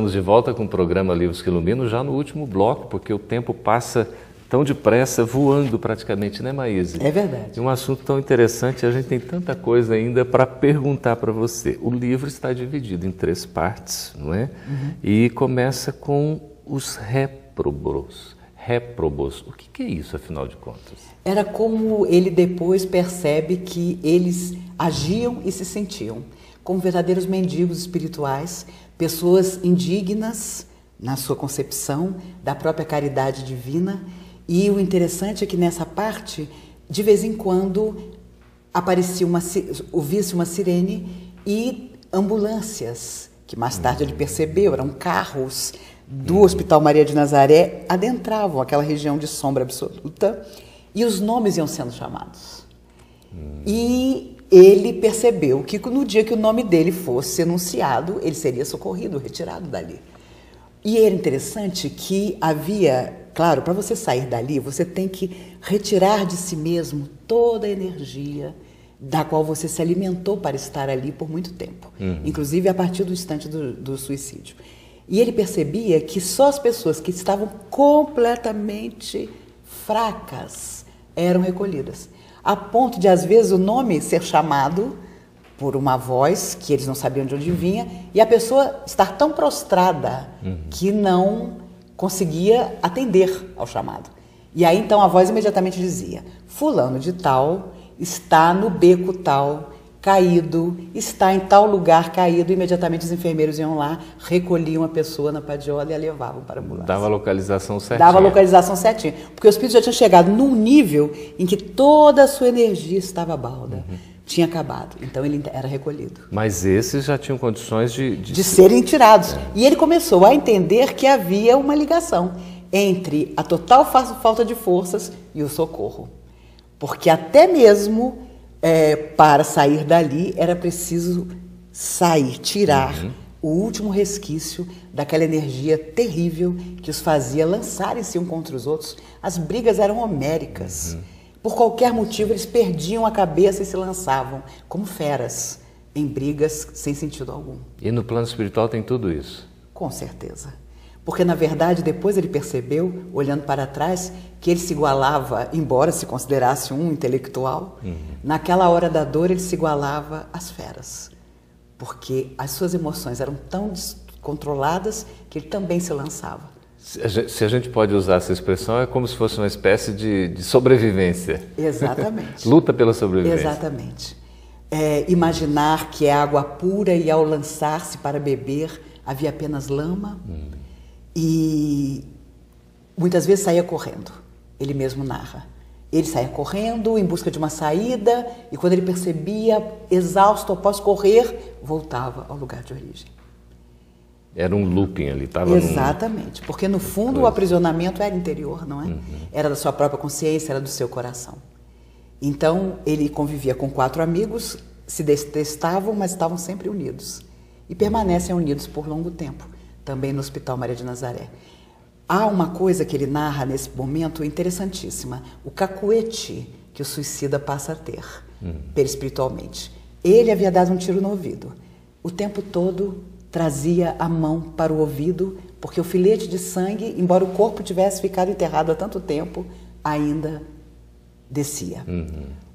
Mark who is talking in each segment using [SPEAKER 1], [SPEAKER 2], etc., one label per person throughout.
[SPEAKER 1] estamos de volta com o programa Livros que Iluminam, já no último bloco, porque o tempo passa tão depressa, voando praticamente, né, Maíse?
[SPEAKER 2] É verdade.
[SPEAKER 1] E um assunto tão interessante, a gente tem tanta coisa ainda para perguntar para você. O livro está dividido em 3 partes, não é? Uhum. E começa com os réprobos. Réprobos. O que é isso, afinal de contas?
[SPEAKER 2] Era como ele depois percebe que eles agiam e se sentiam como verdadeiros mendigos espirituais, pessoas indignas na sua concepção da própria caridade divina. E o interessante é que nessa parte, de vez em quando, aparecia ouvia-se uma sirene e ambulâncias, que mais tarde ele percebeu, eram carros do Hospital Maria de Nazaré, adentravam aquela região de sombra absoluta e os nomes iam sendo chamados. E ele percebeu que no dia que o nome dele fosse enunciado, ele seria socorrido, retirado dali. E era interessante que havia, claro, para você sair dali, você tem que retirar de si mesmo toda a energia da qual você se alimentou para estar ali por muito tempo, inclusive a partir do instante do suicídio. E ele percebia que só as pessoas que estavam completamente fracas eram recolhidas, a ponto de, às vezes, o nome ser chamado por uma voz que eles não sabiam de onde vinha, e a pessoa estar tão prostrada que não conseguia atender ao chamado. E aí, então, a voz imediatamente dizia: fulano de tal está no beco tal, caído, está em tal lugar caído. Imediatamente os enfermeiros iam lá, recolhiam a pessoa na padiola e a levavam para a ambulância.
[SPEAKER 1] Dava a localização certinha.
[SPEAKER 2] Dava a localização certinha, porque o espírito já tinha chegado num nível em que toda a sua energia estava balda. Tinha acabado, então ele era recolhido.
[SPEAKER 1] Mas esses já tinham condições de
[SPEAKER 2] serem tirados. E ele começou a entender que havia uma ligação entre a total falta de forças e o socorro. Porque até mesmo para sair dali era preciso tirar o último resquício daquela energia terrível que os fazia lançarem-se um contra os outros. As brigas eram homéricas. Por qualquer motivo, eles perdiam a cabeça e se lançavam, como feras, em brigas sem sentido algum.
[SPEAKER 1] E no plano espiritual tem tudo isso?
[SPEAKER 2] Com certeza. Porque, na verdade, depois ele percebeu, olhando para trás, que ele se igualava, embora se considerasse um intelectual, naquela hora da dor ele se igualava às feras. Porque as suas emoções eram tão descontroladas que ele também se lançava.
[SPEAKER 1] Se a gente pode usar essa expressão, é como se fosse uma espécie de sobrevivência.
[SPEAKER 2] Exatamente.
[SPEAKER 1] Luta pela sobrevivência.
[SPEAKER 2] Exatamente. Imaginar que é água pura e ao lançar-se para beber havia apenas lama e muitas vezes saía correndo. Ele mesmo narra. Ele saía correndo em busca de uma saída e quando ele percebia, exausto após correr, voltava ao lugar de origem.
[SPEAKER 1] Era um looping ali, estava
[SPEAKER 2] Exatamente, porque no fundo o aprisionamento era interior, não é? Era da sua própria consciência, era do seu coração. Então ele convivia com 4 amigos, se detestavam, mas estavam sempre unidos. E permanecem unidos por longo tempo, também no Hospital Maria de Nazaré. Há uma coisa que ele narra nesse momento interessantíssima, o cacuete que o suicida passa a ter, perispiritualmente. Ele havia dado um tiro no ouvido. O tempo todo trazia a mão para o ouvido, porque o filete de sangue, embora o corpo tivesse ficado enterrado há tanto tempo, ainda descia.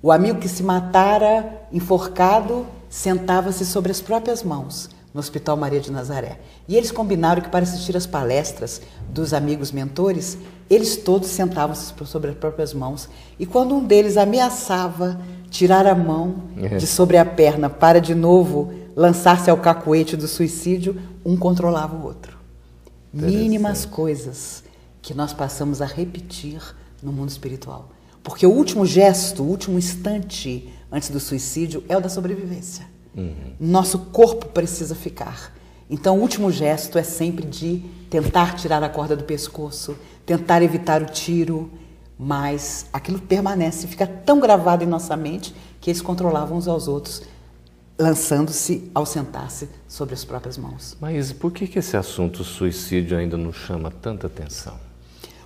[SPEAKER 2] O amigo que se matara enforcado sentava-se sobre as próprias mãos no Hospital Maria de Nazaré. E eles combinaram que para assistir às palestras dos amigos mentores, eles todos sentavam-se sobre as próprias mãos. E quando um deles ameaçava tirar a mão de sobre a perna para de novo lançar-se ao cacuete do suicídio, um controlava o outro. Mínimas coisas que nós passamos a repetir no mundo espiritual. Porque o último gesto, o último instante antes do suicídio é o da sobrevivência. Nosso corpo precisa ficar. Então o último gesto é sempre de tentar tirar a corda do pescoço, tentar evitar o tiro, mas aquilo permanece, fica tão gravado em nossa mente que eles controlavam uns aos outros, lançando-se ao sentar-se sobre as próprias mãos.
[SPEAKER 1] Mas por que esse assunto suicídio ainda não chama tanta atenção?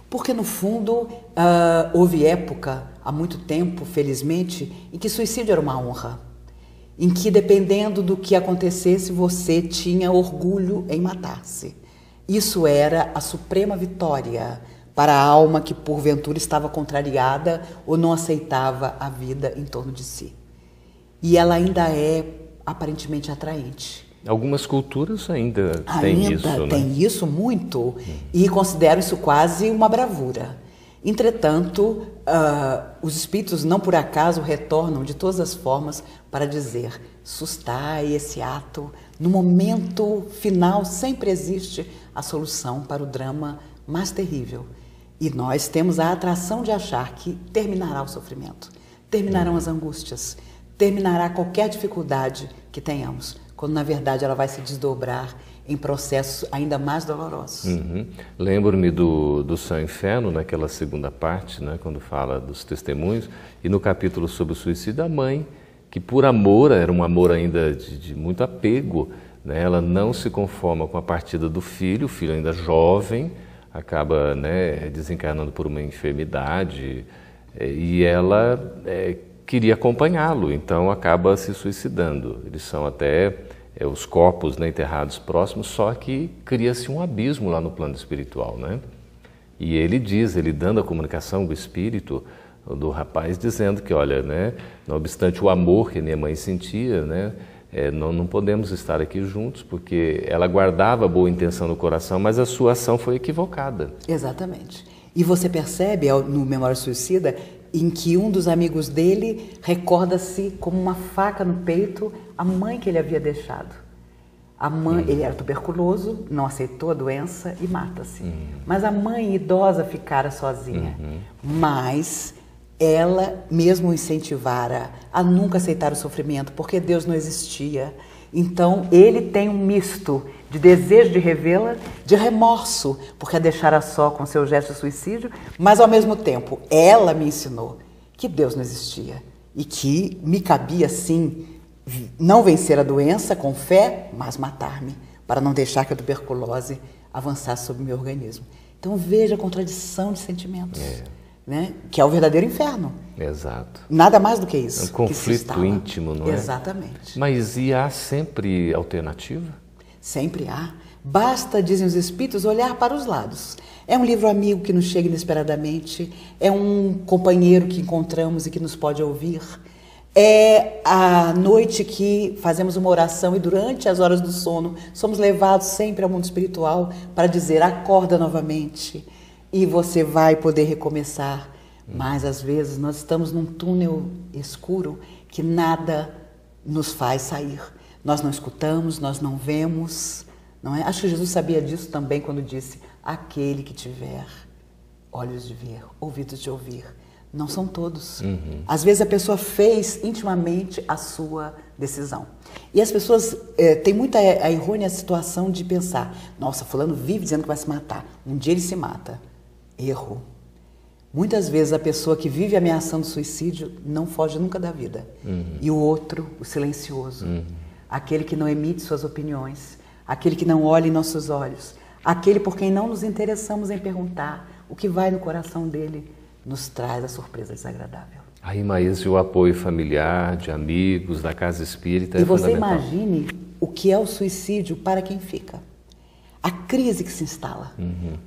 [SPEAKER 2] Porque, no fundo, houve época, há muito tempo, felizmente, em que suicídio era uma honra. Em que, dependendo do que acontecesse, você tinha orgulho em matar-se. Isso era a suprema vitória para a alma que porventura estava contrariada ou não aceitava a vida em torno de si. E ela ainda é aparentemente atraente.
[SPEAKER 1] Algumas culturas ainda têm isso, né?
[SPEAKER 2] Tem isso muito, e consideram isso quase uma bravura. Entretanto, os espíritos não por acaso retornam de todas as formas para dizer: sustai esse ato. No momento final sempre existe a solução para o drama mais terrível. E nós temos a atração de achar que terminará o sofrimento, terminarão as angústias, terminará qualquer dificuldade que tenhamos, quando na verdade ela vai se desdobrar em processos ainda mais dolorosos.
[SPEAKER 1] Lembro-me do Céu e Inferno, naquela segunda parte, né, quando fala dos testemunhos, e no capítulo sobre o suicídio, a mãe, que por amor, era um amor ainda de muito apego, né, ela não se conforma com a partida do filho, o filho ainda jovem, acaba, né, desencarnando por uma enfermidade, e ela queria acompanhá-lo, então acaba se suicidando. Eles são até os corpos, né, enterrados próximos, só que cria-se um abismo lá no plano espiritual, né? E ele diz, ele dando a comunicação do espírito do rapaz, dizendo que, olha, né, não obstante o amor que minha mãe sentia, né, não podemos estar aqui juntos, porque ela guardava a boa intenção no coração, mas a sua ação foi equivocada.
[SPEAKER 2] Exatamente. E você percebe no Memória Suicida em que um dos amigos dele recorda-se como uma faca no peito a mãe que ele havia deixado. A mãe, ele era tuberculoso, não aceitou a doença e mata-se. Mas a mãe idosa ficara sozinha. Mas ela mesmo o incentivara a nunca aceitar o sofrimento, porque Deus não existia. Então ele tem um misto de desejo de revê-la, de remorso, porque a deixara só com seu gesto de suicídio, mas ao mesmo tempo ela me ensinou que Deus não existia e que me cabia sim não vencer a doença com fé, mas matar-me, para não deixar que a tuberculose avançasse sobre o meu organismo. Então veja a contradição de sentimentos, né? Que é o verdadeiro inferno.
[SPEAKER 1] Exato.
[SPEAKER 2] Nada mais do que isso.
[SPEAKER 1] Um conflito íntimo, não é?
[SPEAKER 2] Exatamente.
[SPEAKER 1] Mas e há sempre alternativa?
[SPEAKER 2] Sempre há. Basta, dizem os espíritos, olhar para os lados. É um livro amigo que nos chega inesperadamente, é um companheiro que encontramos e que nos pode ouvir, é a noite que fazemos uma oração e durante as horas do sono somos levados sempre ao mundo espiritual para dizer: acorda novamente e você vai poder recomeçar. Mas às vezes nós estamos num túnel escuro que nada nos faz sair. Nós não escutamos, nós não vemos, não é? Acho que Jesus sabia disso também quando disse: aquele que tiver olhos de ver, ouvidos de ouvir. Não são todos. Às vezes a pessoa fez intimamente a sua decisão. E as pessoas têm muita a errônea situação de pensar: nossa, fulano vive dizendo que vai se matar, um dia ele se mata. Erro. Muitas vezes a pessoa que vive ameaçando suicídio não foge nunca da vida. E o outro, o silencioso, aquele que não emite suas opiniões, aquele que não olha em nossos olhos, aquele por quem não nos interessamos em perguntar o que vai no coração dele, nos traz a surpresa desagradável.
[SPEAKER 1] Aí, mas o apoio familiar, de amigos, da casa espírita
[SPEAKER 2] é fundamental. E você imagine o que é o suicídio para quem fica. A crise que se instala.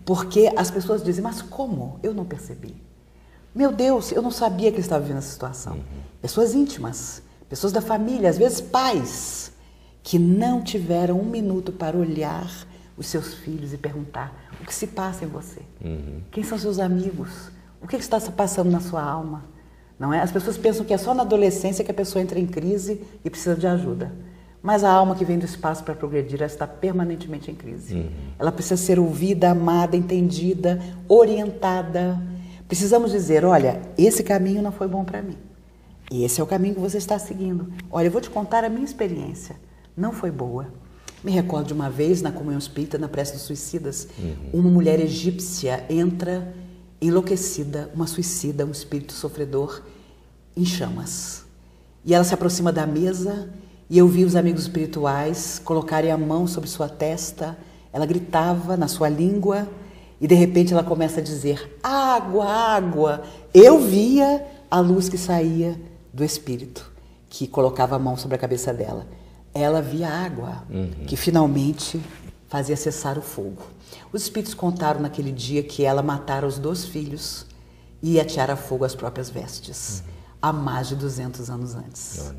[SPEAKER 2] Porque as pessoas dizem: mas como? Eu não percebi. Meu Deus, eu não sabia que ele estava vivendo essa situação. Pessoas íntimas, pessoas da família, às vezes pais, que não tiveram um minuto para olhar os seus filhos e perguntar o que se passa em você. Quem são seus amigos? O que está se passando na sua alma? Não é? As pessoas pensam que é só na adolescência que a pessoa entra em crise e precisa de ajuda. Mas a alma que vem do espaço para progredir, ela está permanentemente em crise. Ela precisa ser ouvida, amada, entendida, orientada. Precisamos dizer: olha, esse caminho não foi bom para mim. Esse é o caminho que você está seguindo. Olha, eu vou te contar a minha experiência. Não foi boa. Me recordo de uma vez, na comunhão espírita, na prece dos suicidas, uma mulher egípcia entra enlouquecida, uma suicida, um espírito sofredor, em chamas. E ela se aproxima da mesa e eu vi os amigos espirituais colocarem a mão sobre sua testa. Ela gritava na sua língua e de repente ela começa a dizer: água, água. Eu via a luz que saía do espírito, que colocava a mão sobre a cabeça dela. Ela via água, que finalmente fazia cessar o fogo. Os espíritos contaram naquele dia que ela matara os 2 filhos e ateara a fogo as próprias vestes, há mais de 200 anos antes.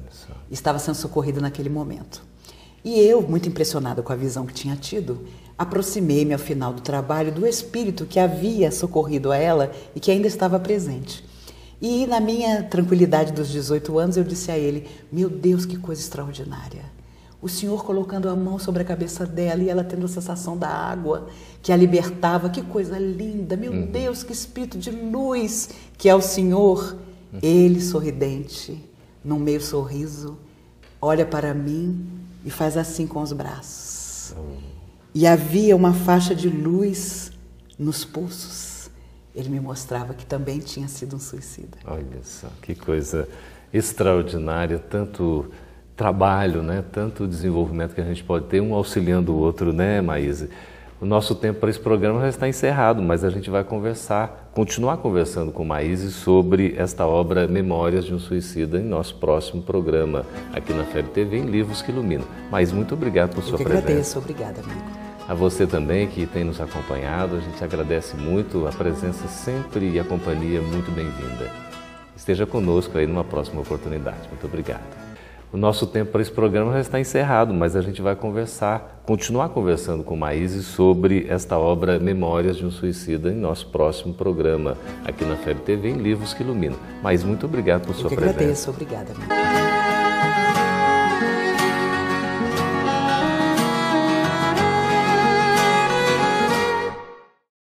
[SPEAKER 2] Estava sendo socorrida naquele momento. E eu, muito impressionada com a visão que tinha tido, aproximei-me ao final do trabalho do espírito que havia socorrido a ela e que ainda estava presente. E na minha tranquilidade dos 18 anos, eu disse a ele: meu Deus, que coisa extraordinária. O Senhor colocando a mão sobre a cabeça dela e ela tendo a sensação da água que a libertava. Que coisa linda, meu Deus, que espírito de luz que é o Senhor. Ele, sorridente, num meio sorriso, olha para mim e faz assim com os braços. E havia uma faixa de luz nos pulsos. Ele me mostrava que também tinha sido um suicida.
[SPEAKER 1] Olha só, que coisa extraordinária, tanto trabalho, né? Tanto desenvolvimento que a gente pode ter, um auxiliando o outro, né, Maíse? O nosso tempo para esse programa já está encerrado, mas a gente vai continuar conversando com Maíse sobre esta obra Memórias de um Suicida em nosso próximo programa, aqui na FEB TV, em Livros que Iluminam. Maíse, muito obrigado por sua presença.
[SPEAKER 2] Eu que agradeço, obrigada, amigo.
[SPEAKER 1] A você também que tem nos acompanhado, a gente agradece muito a presença sempre e a companhia muito bem-vinda. Esteja conosco aí numa próxima oportunidade. Muito obrigado. O nosso tempo para esse programa já está encerrado, mas a gente vai continuar conversando com Maíse sobre esta obra Memórias de um Suicida em nosso próximo programa, aqui na FEB TV, em Livros que Iluminam. Maíse, muito obrigado por sua presença.
[SPEAKER 2] Eu que agradeço, obrigada, amigo.